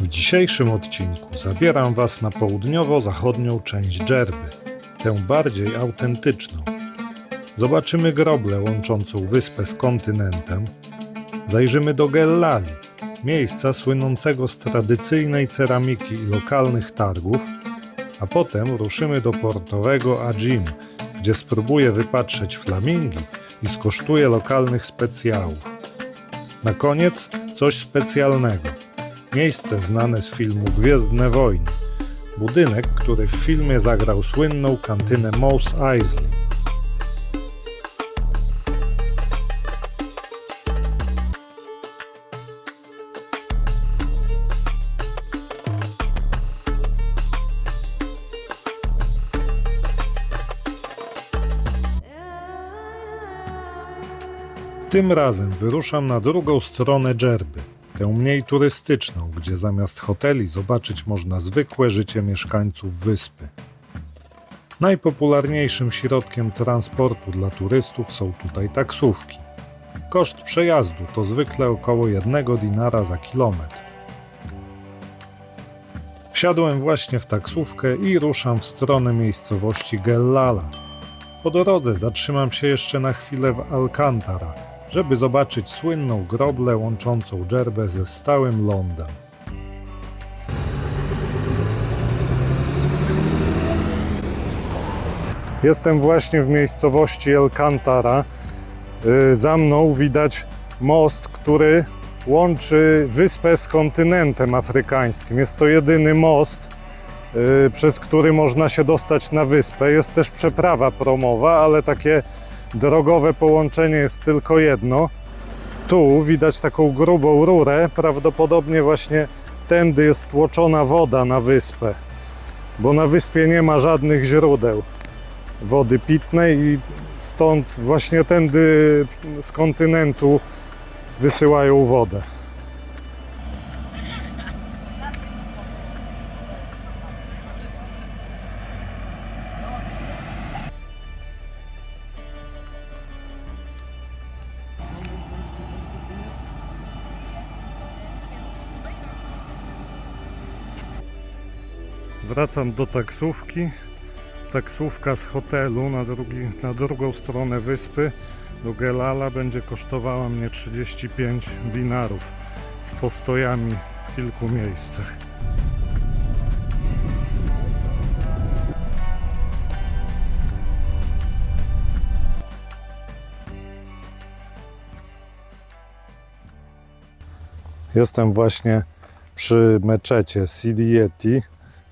W dzisiejszym odcinku zabieram Was na południowo-zachodnią część Dżerby, tę bardziej autentyczną. Zobaczymy groblę łączącą wyspę z kontynentem, zajrzymy do Gellali, miejsca słynącego z tradycyjnej ceramiki i lokalnych targów, a potem ruszymy do portowego Ajim, gdzie spróbuję wypatrzeć flamingi i skosztuję lokalnych specjałów. Na koniec coś specjalnego. Miejsce znane z filmu Gwiezdne Wojny. Budynek, który w filmie zagrał słynną kantynę Mos Eisley. Tym razem wyruszam na drugą stronę Dżerby, tę mniej turystyczną, gdzie zamiast hoteli zobaczyć można zwykłe życie mieszkańców wyspy. Najpopularniejszym środkiem transportu dla turystów są tutaj taksówki. Koszt przejazdu to zwykle około 1 dinara za kilometr. Wsiadłem właśnie w taksówkę i ruszam w stronę miejscowości Gellala. Po drodze zatrzymam się jeszcze na chwilę w Alcantara, żeby zobaczyć słynną groblę łączącą Dżerbę ze stałym lądem. Jestem właśnie w miejscowości Alcantara. Za mną widać most, który łączy wyspę z kontynentem afrykańskim. Jest to jedyny most, przez który można się dostać na wyspę. Jest też przeprawa promowa, ale takie drogowe połączenie jest tylko jedno. Tu widać taką grubą rurę, prawdopodobnie właśnie tędy jest tłoczona woda na wyspę, bo na wyspie nie ma żadnych źródeł wody pitnej i stąd właśnie tędy z kontynentu wysyłają wodę. Wracam do taksówki. Taksówka z hotelu na drugą stronę wyspy do Gellala będzie kosztowała mnie 35 dinarów z postojami w kilku miejscach. Jestem właśnie przy meczecie Sidi Yeti,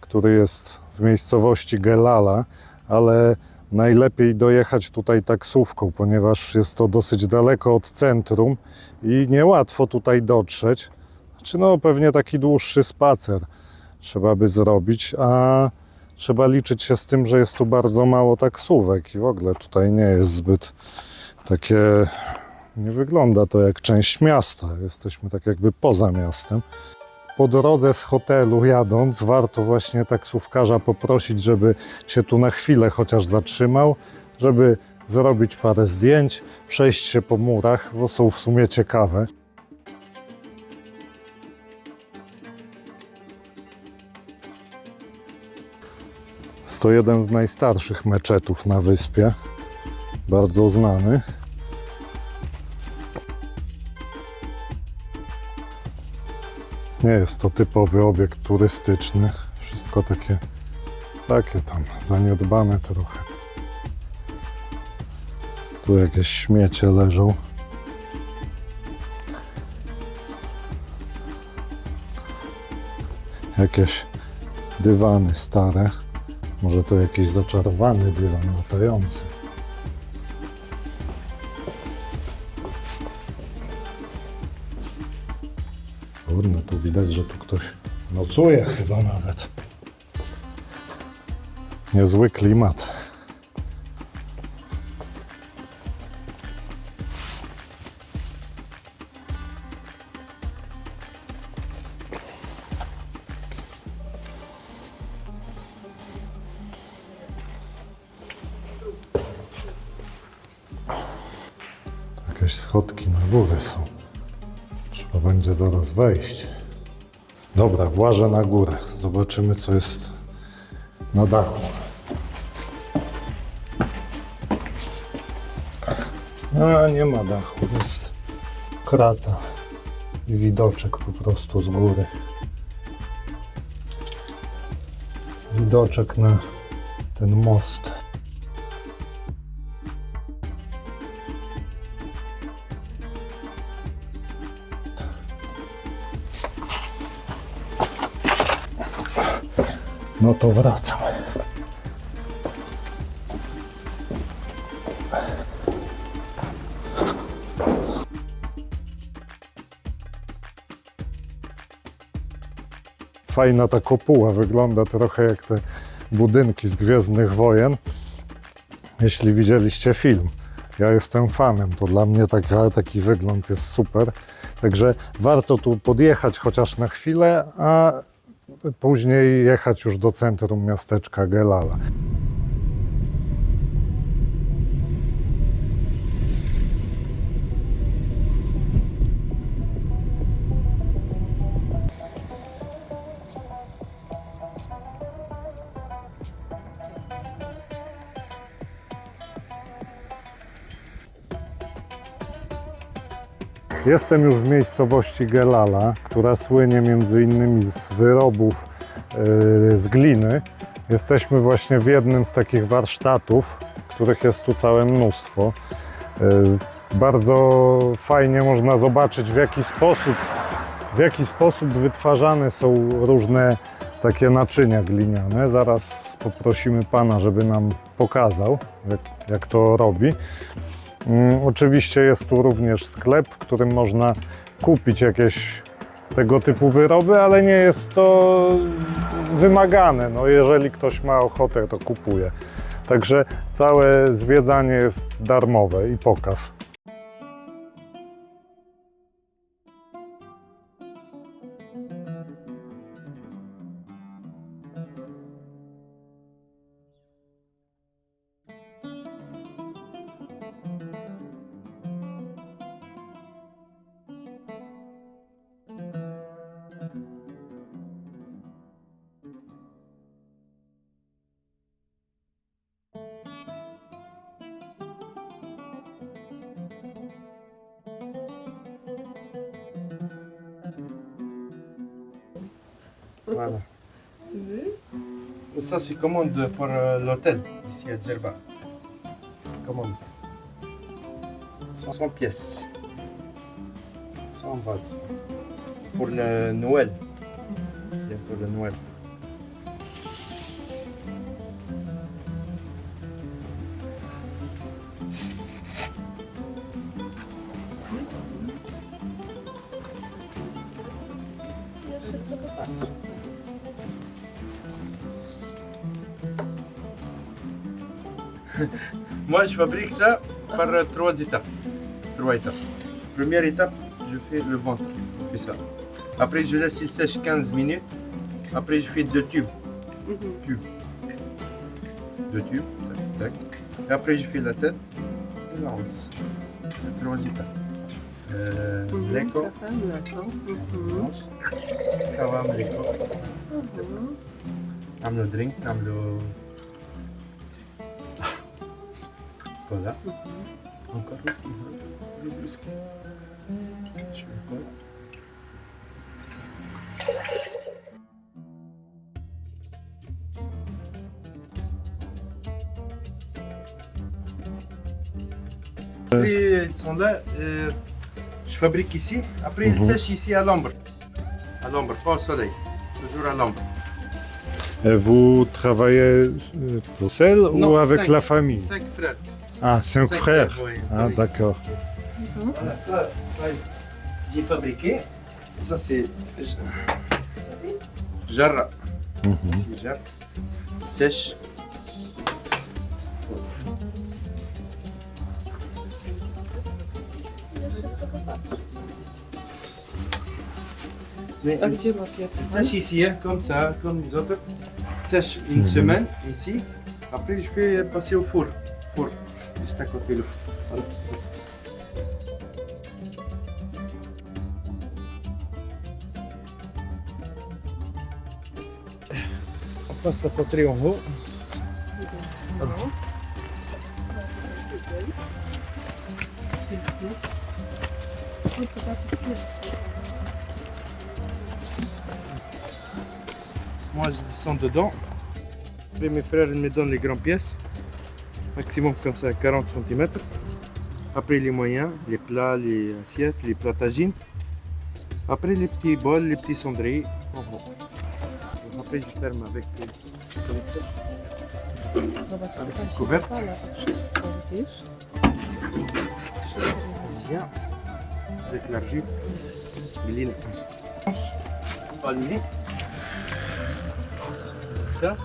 który jest w miejscowości Gellala, ale najlepiej dojechać tutaj taksówką, ponieważ jest to dosyć daleko od centrum i niełatwo tutaj dotrzeć. Znaczy, no pewnie taki dłuższy spacer trzeba by zrobić, a trzeba liczyć się z tym, że jest tu bardzo mało taksówek i w ogóle tutaj nie jest zbyt takie... Nie wygląda to jak część miasta. Jesteśmy tak jakby poza miastem. Po drodze z hotelu jadąc, warto właśnie taksówkarza poprosić, żeby się tu na chwilę chociaż zatrzymał, żeby zrobić parę zdjęć, przejść się po murach, bo są w sumie ciekawe. Jest to jeden z najstarszych meczetów na wyspie, bardzo znany. Nie jest to typowy obiekt turystyczny. Wszystko takie tam zaniedbane trochę. Tu jakieś śmiecie leżą. Jakieś dywany stare. Może to jakiś zaczarowany dywan latający. Kurde, tu widać, że tu ktoś nocuje chyba nawet. Niezły klimat. Jakieś schodki na górę są. Trzeba będzie zaraz wejść. Dobra, włażę na górę. Zobaczymy, co jest na dachu. A, nie ma dachu, jest krata i widoczek po prostu z góry. Widoczek na ten most. No to wracam. Fajna ta kopuła, wygląda trochę jak te budynki z Gwiezdnych Wojen. Jeśli widzieliście film, ja jestem fanem, to dla mnie taki wygląd jest super. Także warto tu podjechać chociaż na chwilę, a później jechać już do centrum miasteczka Gelala. Jestem już w miejscowości Gelala, która słynie między innymi z wyrobów z gliny. Jesteśmy właśnie w jednym z takich warsztatów, których jest tu całe mnóstwo. Bardzo fajnie można zobaczyć, w jaki sposób wytwarzane są różne takie naczynia gliniane. Zaraz poprosimy pana, żeby nam pokazał, jak to robi. Oczywiście jest tu również sklep, w którym można kupić jakieś tego typu wyroby, ale nie jest to wymagane. No, jeżeli ktoś ma ochotę, to kupuje. Także całe zwiedzanie jest darmowe i pokaz. Voilà. Ça, c'est commande pour l'hôtel, ici à Djerba. Commande. 100 pièces. 100 vases. Pour le Noël. Bientôt le Noël. Moi, je fabrique ça par 3 étapes. 3 étapes. Première étape, je fais le ventre. Je fais ça. Après, je laisse il sèche 15 minutes. Après, je fais 2 tubes. Tubes. 2 tubes. Tac, tac. Et après, je fais la tête et la hanse. 3 étapes. Mleko. Kawa mleko. نعملو درينك نعملو كولا encore whisky whisky شوية كولا Après ils sont là, je fabrique ici, après ils sèchent ici à l'ombre, pas au soleil, toujours à l'ombre. Vous travaillez tout seul Non, ou avec 5, la famille? 5 frères. Ah, 5 frères. Oui, Ah, oui. d'accord. Voilà, ça, j'ai fabriqué. Ça, c'est jarra. C'est jarre. Sèche. Mais A gdzie ma piec? sèche ici, hein, comme ça, comme les autres. Sèche une semaine ici. Après, je fais passer au four. Four, juste à côté le four. Voilà. passe la poterie en haut. Moi je descends dedans. Après mes frères ils me donnent les grandes pièces. Maximum comme ça 40 cm. Après les moyens, les plats, les assiettes, les plats tagines. Après les petits bols, les petits cendriers. Après je ferme avec comme ça. Avec une couverte. Bien. Avec l'argile. Glina. Palmier. Ça.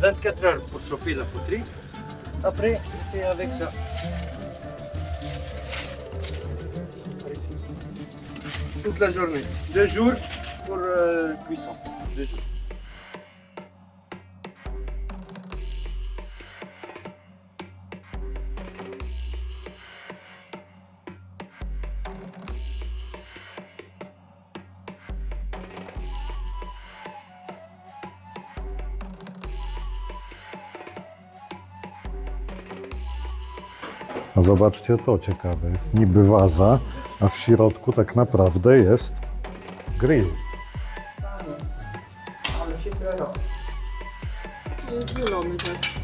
24 heures pour chauffer la poterie. Après, c'est avec ça. Toute la journée. 2 jours pour cuisson. 2 jours. A zobaczcie to, ciekawe jest, niby waza, a w środku tak naprawdę jest grill. Jest zielony też.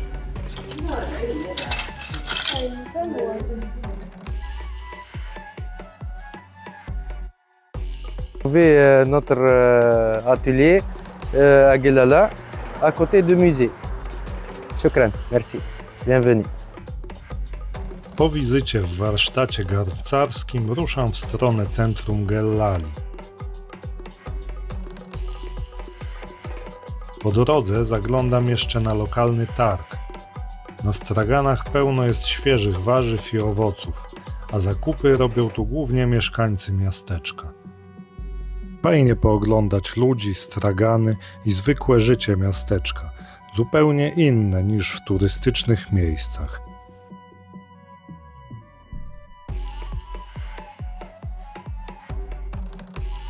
Trouver notre atelier à Guelala, à côté du musée. Shukran, merci. Bienvenue. Po wizycie w warsztacie garncarskim ruszam w stronę centrum Gellali. Po drodze zaglądam jeszcze na lokalny targ. Na straganach pełno jest świeżych warzyw i owoców, a zakupy robią tu głównie mieszkańcy miasteczka. Fajnie pooglądać ludzi, stragany i zwykłe życie miasteczka, zupełnie inne niż w turystycznych miejscach.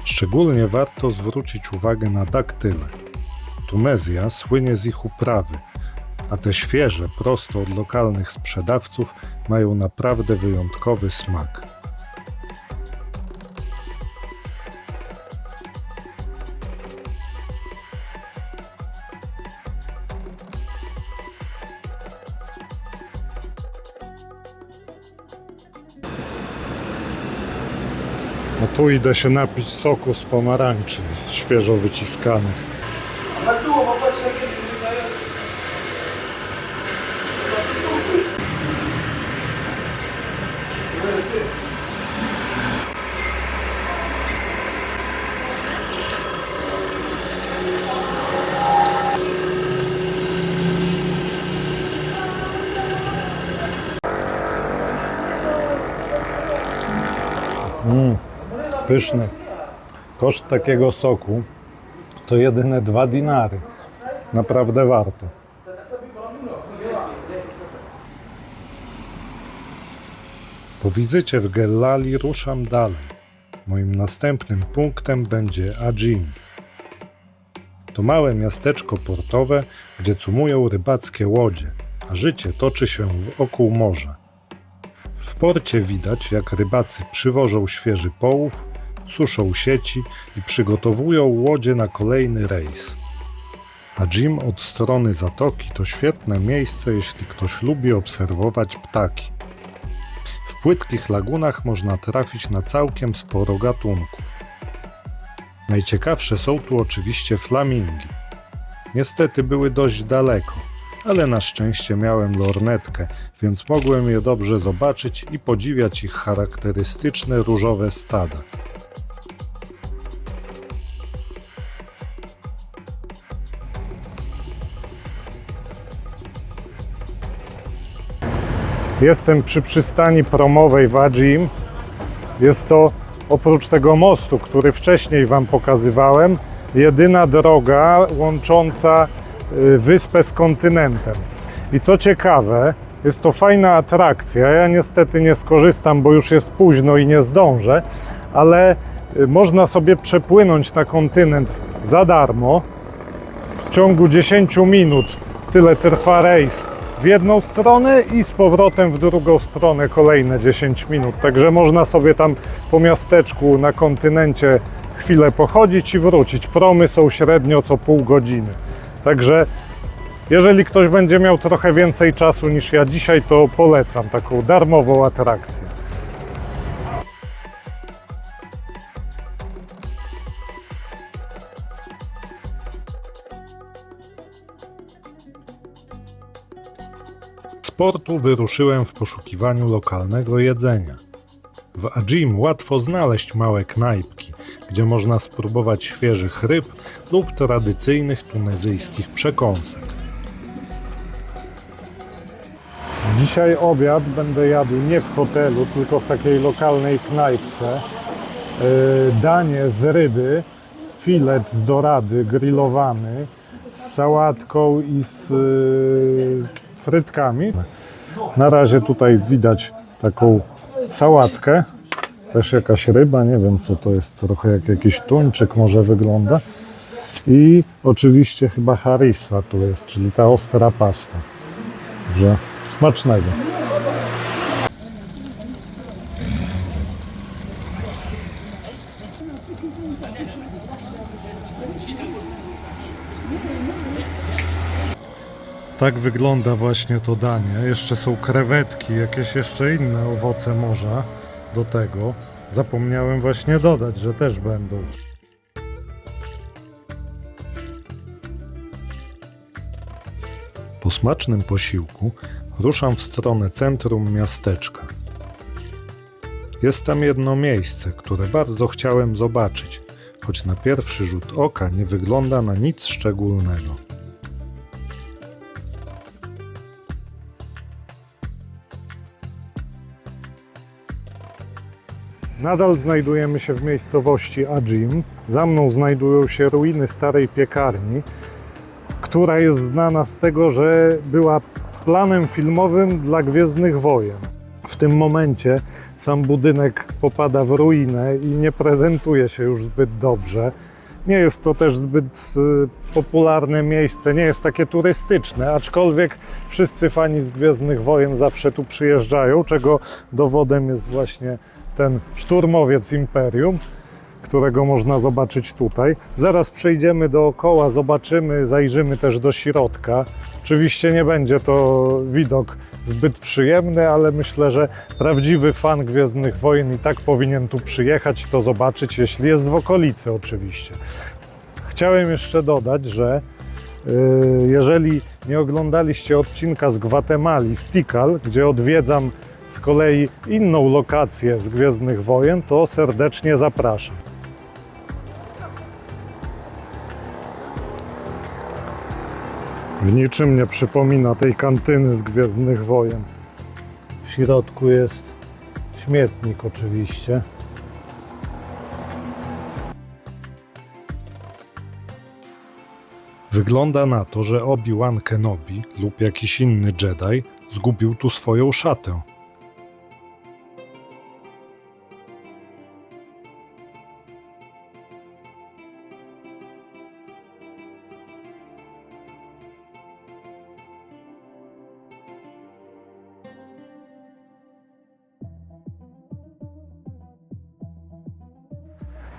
Szczególnie warto zwrócić uwagę na daktyle. Tunezja słynie z ich uprawy, a te świeże, prosto od lokalnych sprzedawców mają naprawdę wyjątkowy smak. No tu idę się napić soku z pomarańczy, świeżo wyciskanych. Pyszny. Koszt takiego soku to jedyne 2 dinary. Naprawdę warto. Po wizycie w Gellali ruszam dalej. Moim następnym punktem będzie Ajin. To małe miasteczko portowe, gdzie cumują rybackie łodzie, a życie toczy się wokół morza. W porcie widać, jak rybacy przywożą świeży połów, suszą sieci i przygotowują łodzie na kolejny rejs. Ajin od strony zatoki to świetne miejsce, jeśli ktoś lubi obserwować ptaki. W płytkich lagunach można trafić na całkiem sporo gatunków. Najciekawsze są tu oczywiście flamingi. Niestety były dość daleko, ale na szczęście miałem lornetkę, więc mogłem je dobrze zobaczyć i podziwiać ich charakterystyczne różowe stada. Jestem przy przystani promowej w Ajin. Jest to, oprócz tego mostu, który wcześniej Wam pokazywałem, jedyna droga łącząca wyspę z kontynentem. I co ciekawe, jest to fajna atrakcja. Ja niestety nie skorzystam, bo już jest późno i nie zdążę, ale można sobie przepłynąć na kontynent za darmo. W ciągu 10 minut tyle trwa rejs w jedną stronę i z powrotem w drugą stronę kolejne 10 minut. Także można sobie tam po miasteczku na kontynencie chwilę pochodzić i wrócić. Promy są średnio co pół godziny. Także jeżeli ktoś będzie miał trochę więcej czasu niż ja dzisiaj, to polecam taką darmową atrakcję. Z portu wyruszyłem w poszukiwaniu lokalnego jedzenia. W Ajim łatwo znaleźć małe knajpki, gdzie można spróbować świeżych ryb lub tradycyjnych tunezyjskich przekąsek. Dzisiaj obiad będę jadł nie w hotelu, tylko w takiej lokalnej knajpce. Danie z ryby, filet z dorady grillowany, z sałatką i z frytkami. Na razie tutaj widać taką sałatkę, też jakaś ryba, nie wiem co to jest, trochę jak jakiś tuńczyk może wygląda. I oczywiście chyba harissa tu jest, czyli ta ostra pasta. Także smacznego. Tak wygląda właśnie to danie. Jeszcze są krewetki, jakieś jeszcze inne owoce morza do tego. Zapomniałem właśnie dodać, że też będą. Po smacznym posiłku ruszam w stronę centrum miasteczka. Jest tam jedno miejsce, które bardzo chciałem zobaczyć, choć na pierwszy rzut oka nie wygląda na nic szczególnego. Nadal znajdujemy się w miejscowości Ajim. Za mną znajdują się ruiny starej piekarni, która jest znana z tego, że była planem filmowym dla Gwiezdnych Wojen. W tym momencie sam budynek popada w ruinę i nie prezentuje się już zbyt dobrze. Nie jest to też zbyt popularne miejsce, nie jest takie turystyczne, aczkolwiek wszyscy fani z Gwiezdnych Wojen zawsze tu przyjeżdżają, czego dowodem jest właśnie ten szturmowiec Imperium, którego można zobaczyć tutaj. Zaraz przejdziemy dookoła, zobaczymy, zajrzymy też do środka. Oczywiście nie będzie to widok zbyt przyjemny, ale myślę, że prawdziwy fan Gwiezdnych Wojen i tak powinien tu przyjechać, to zobaczyć, jeśli jest w okolicy oczywiście. Chciałem jeszcze dodać, że jeżeli nie oglądaliście odcinka z Gwatemali, z Tikal, gdzie odwiedzam z kolei inną lokację z Gwiezdnych Wojen, to serdecznie zapraszam. W niczym nie przypomina tej kantyny z Gwiezdnych Wojen. W środku jest śmietnik oczywiście. Wygląda na to, że Obi-Wan Kenobi lub jakiś inny Jedi zgubił tu swoją szatę.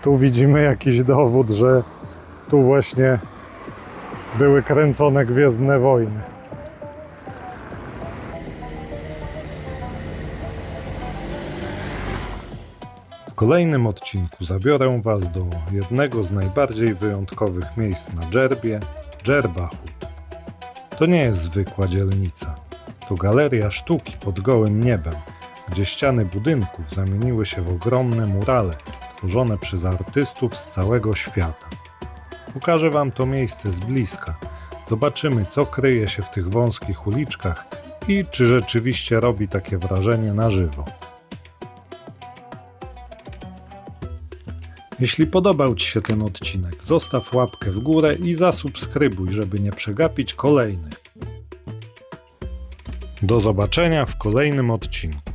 Tu widzimy jakiś dowód, że tu właśnie były kręcone Gwiezdne Wojny. W kolejnym odcinku zabiorę Was do jednego z najbardziej wyjątkowych miejsc na Dżerbie, Dżerba Hut. To nie jest zwykła dzielnica. To galeria sztuki pod gołym niebem, gdzie ściany budynków zamieniły się w ogromne murale tworzone przez artystów z całego świata. Pokażę Wam to miejsce z bliska. Zobaczymy, co kryje się w tych wąskich uliczkach i czy rzeczywiście robi takie wrażenie na żywo. Jeśli podobał Ci się ten odcinek, zostaw łapkę w górę i zasubskrybuj, żeby nie przegapić kolejnych. Do zobaczenia w kolejnym odcinku.